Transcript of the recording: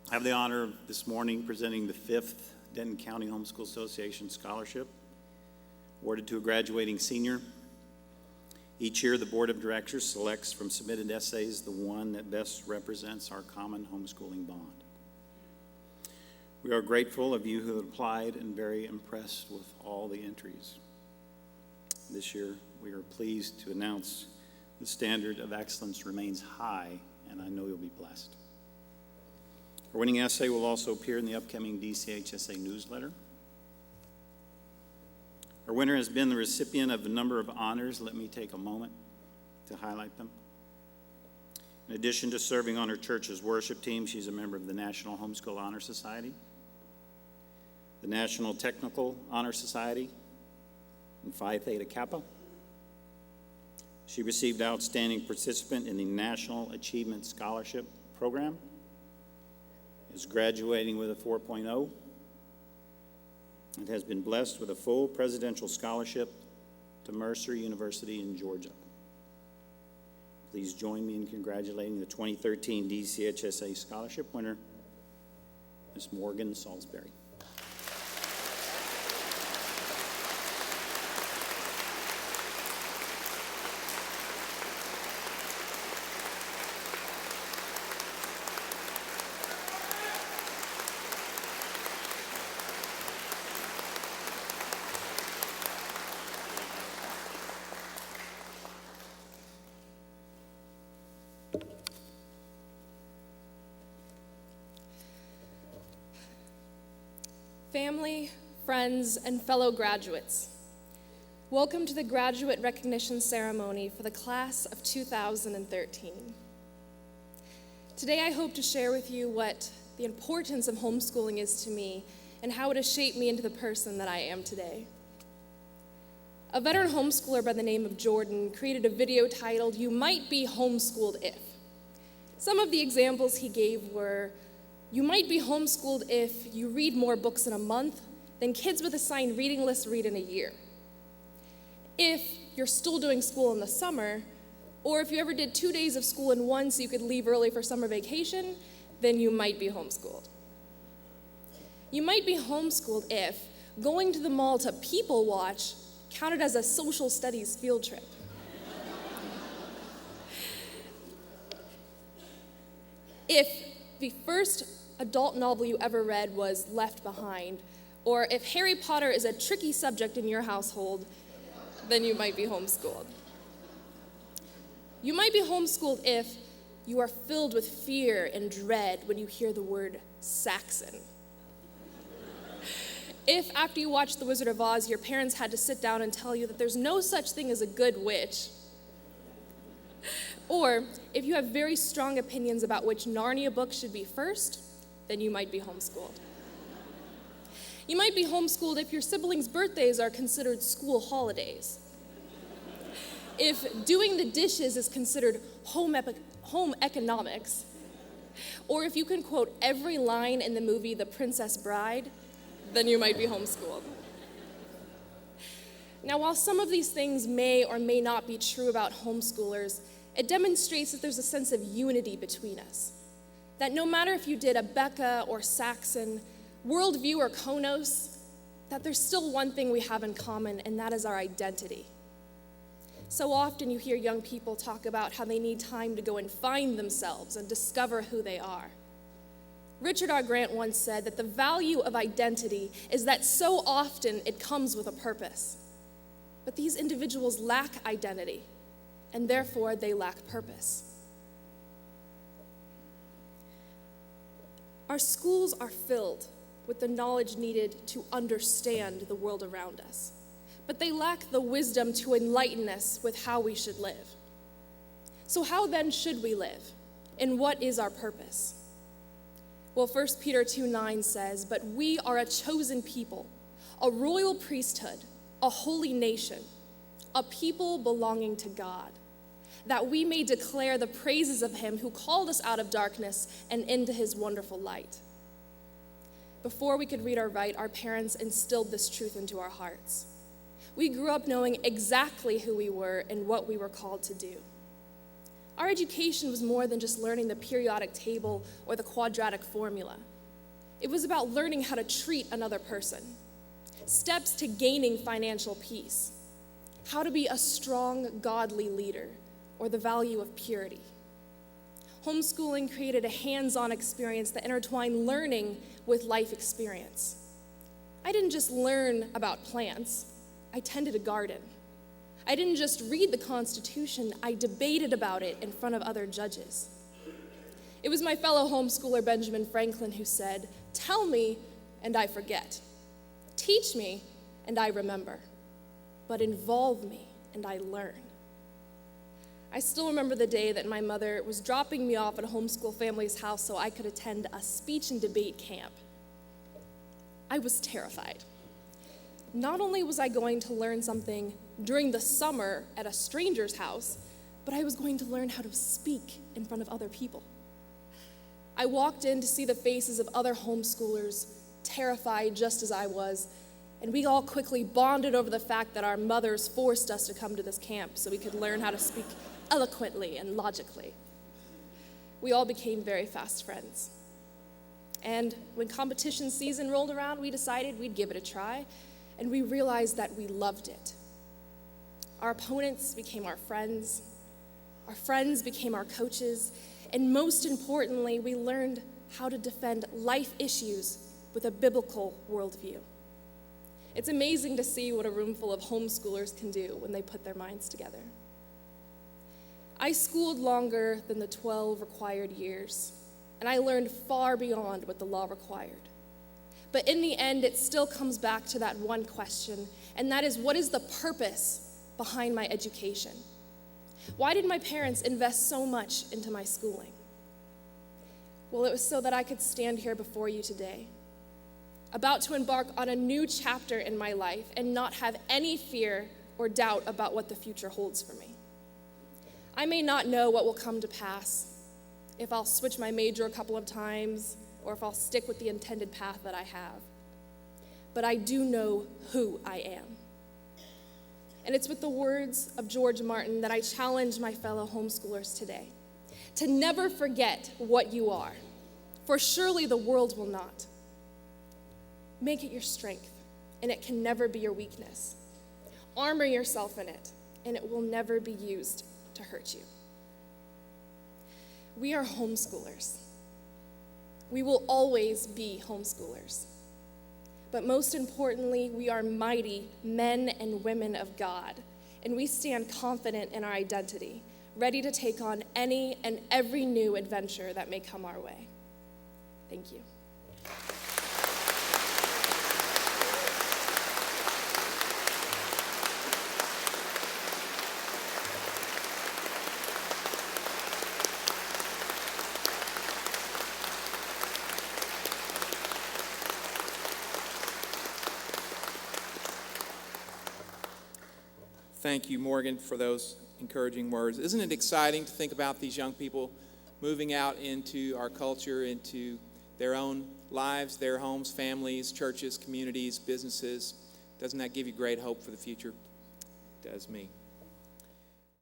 I have the honor this morning presenting the 5th Denton County Homeschool Association Scholarship, awarded to a graduating senior. Each year, the Board of Directors selects from submitted essays the one that best represents our common homeschooling bond. We are grateful of you who have applied and very impressed with all the entries. This year, we are pleased to announce the standard of excellence remains high, and I know you'll be blessed. Our winning essay will also appear in the upcoming DCHSA newsletter. Our winner has been the recipient of a number of honors. Let me take a moment to highlight them. In addition to serving on her church's worship team, she's a member of the National Homeschool Honor Society, the National Technical Honor Society, and Phi Theta Kappa. She received Outstanding Participant in the National Achievement Scholarship Program, is graduating with a 4.0, and has been blessed with a full presidential scholarship to Mercer University in Georgia. Please join me in congratulating the 2013 DCHSA Scholarship winner, Ms. Morgan Saulsberry. Family, friends, and fellow graduates, welcome to the graduate recognition ceremony for the class of 2013. Today I hope to share with you what the importance of homeschooling is to me and how it has shaped me into the person that I am today. A veteran homeschooler by the name of Jordan created a video titled, "You Might Be Homeschooled If." Some of the examples he gave were, you might be homeschooled if you read more books in a month than kids with assigned reading lists read in a year. If you're still doing school in the summer, or if you ever did 2 days of school in one so you could leave early for summer vacation, then you might be homeschooled. You might be homeschooled if going to the mall to people watch counted as a social studies field trip. If the first adult novel you ever read was Left Behind, or if Harry Potter is a tricky subject in your household, then you might be homeschooled. You might be homeschooled if you are filled with fear and dread when you hear the word Saxon. If after you watched The Wizard of Oz, your parents had to sit down and tell you that there's no such thing as a good witch. Or if you have very strong opinions about which Narnia book should be first, then you might be homeschooled. You might be homeschooled if your siblings' birthdays are considered school holidays. If doing the dishes is considered home economics, or if you can quote every line in the movie The Princess Bride, then you might be homeschooled. Now, while some of these things may or may not be true about homeschoolers, it demonstrates that there's a sense of unity between us. That no matter if you did a Becca or Saxon, Worldview or Konos, that there's still one thing we have in common, and that is our identity. So often you hear young people talk about how they need time to go and find themselves and discover who they are. Richard R. Grant once said that the value of identity is that so often it comes with a purpose. But these individuals lack identity, and therefore they lack purpose. Our schools are filled with the knowledge needed to understand the world around us, but they lack the wisdom to enlighten us with how we should live. So how then should we live? And what is our purpose? Well, 1 Peter 2:9 says, "But we are a chosen people, a royal priesthood, a holy nation, a people belonging to God, that we may declare the praises of him who called us out of darkness and into his wonderful light." Before we could read or write, our parents instilled this truth into our hearts. We grew up knowing exactly who we were and what we were called to do. Our education was more than just learning the periodic table or the quadratic formula. It was about learning how to treat another person, steps to gaining financial peace, how to be a strong, godly leader, or the value of purity. Homeschooling created a hands-on experience that intertwined learning with life experience. I didn't just learn about plants, I tended a garden. I didn't just read the Constitution, I debated about it in front of other judges. It was my fellow homeschooler Benjamin Franklin who said, "Tell me, and I forget. Teach me, and I remember. But involve me, and I learn." I still remember the day that my mother was dropping me off at a homeschool family's house so I could attend a speech and debate camp. I was terrified. Not only was I going to learn something during the summer at a stranger's house, but I was going to learn how to speak in front of other people. I walked in to see the faces of other homeschoolers, terrified just as I was, and we all quickly bonded over the fact that our mothers forced us to come to this camp so we could learn how to speak eloquently and logically. We all became very fast friends. And when competition season rolled around, we decided we'd give it a try, and we realized that we loved it. Our opponents became our friends became our coaches, and most importantly, we learned how to defend life issues with a biblical worldview. It's amazing to see what a room full of homeschoolers can do when they put their minds together. I schooled longer than the 12 required years, and I learned far beyond what the law required. But in the end, it still comes back to that one question, and that is, what is the purpose behind my education? Why did my parents invest so much into my schooling? Well, it was so that I could stand here before you today, about to embark on a new chapter in my life and not have any fear or doubt about what the future holds for me. I may not know what will come to pass, if I'll switch my major a couple of times, or if I'll stick with the intended path that I have. But I do know who I am. And it's with the words of George Martin that I challenge my fellow homeschoolers today, to never forget what you are, for surely the world will not. Make it your strength, and it can never be your weakness. Armor yourself in it, and it will never be used to hurt you. We are homeschoolers. We will always be homeschoolers. But most importantly, we are mighty men and women of God, and we stand confident in our identity, ready to take on any and every new adventure that may come our way. Thank you. Thank you, Morgan, for those encouraging words. Isn't it exciting to think about these young people moving out into our culture, into their own lives, their homes, families, churches, communities, businesses? Doesn't that give you great hope for the future? It does me.